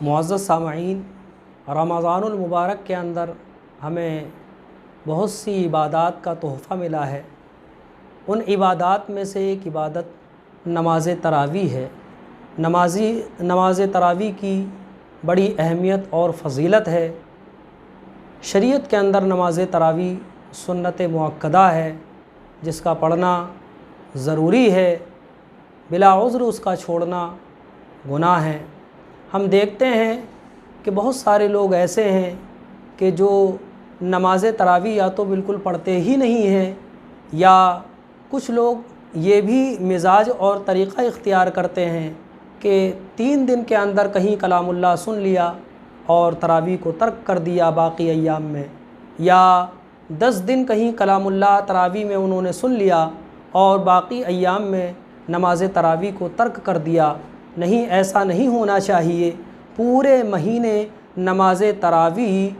मुअज़्ज़ज़ सामईन, रमज़ानुल मुबारक के अंदर हमें बहुत सी इबादत का तोहफ़ा मिला है। उन इबादत में से एक इबादत नमाज़ तरावी है। नमाज़ तरावी की बड़ी अहमियत और फ़ज़ीलत है। शरीयत के अंदर नमाज़ तरावी सुन्नत मुअक्कदा है, जिसका पढ़ना ज़रूरी है। बिला उज़्र उसका छोड़ना गुनाह है। हम देखते हैं कि बहुत सारे लोग ऐसे हैं कि जो नमाज़ तरावी या तो बिल्कुल पढ़ते ही नहीं हैं, या कुछ लोग ये भी मिजाज और तरीक़ा इख्तियार करते हैं कि 3 दिन के अंदर कहीं कलामुल्लाह सुन लिया और तरावी को तर्क कर दिया बाकी अय्याम में, या 10 दिन कहीं कलामुल्लाह तरावी में उन्होंने सुन लिया और बाकी अय्याम में नमाज़ तरावी को तर्क कर दिया। नहीं, ऐसा नहीं होना चाहिए। पूरे महीने नमाज़ तरावी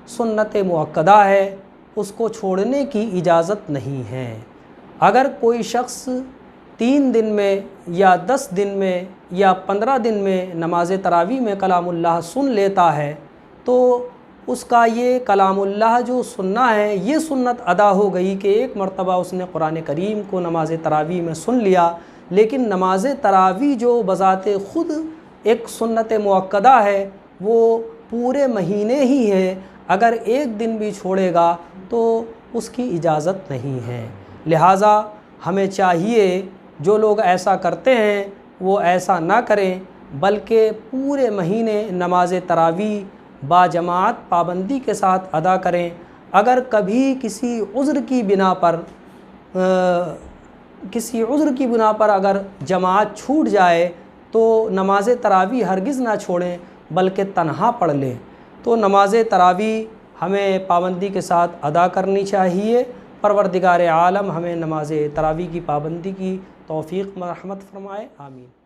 सुन्नत मुअक्कदा है, उसको छोड़ने की इजाज़त नहीं है। अगर कोई शख्स 3 दिन में या 10 दिन में या 15 दिन में नमाज़ तरावी में कलामुल्लाह सुन लेता है तो उसका ये कलामुल्लाह जो सुनना है ये सुन्नत अदा हो गई कि एक मरतबा उसने कुरान करीम को नमाज़ तरावी में सुन लिया। लेकिन नमाज़ तरावी जो बज़ाते ख़ुद एक सुन्नत मुअक्कदा है वो पूरे महीने ही है। अगर एक दिन भी छोड़ेगा तो उसकी इजाज़त नहीं है। लिहाजा हमें चाहिए जो लोग ऐसा करते हैं वो ऐसा ना करें, बल्कि पूरे महीने नमाज़ तरावी बाजमात पाबंदी के साथ अदा करें। अगर कभी किसी उज़्र की बिना पर अगर जमात छूट जाए तो नमाज़ तरावी हरगिज़ ना छोड़ें, बल्कि तन्हा पढ़ लें। तो नमाज़ तरावी हमें पाबंदी के साथ अदा करनी चाहिए। परवरदिगार आलम हमें नमाज़ तरावी की पाबंदी की तौफ़ीक़ मरहमत फ़रमाए। आमीन।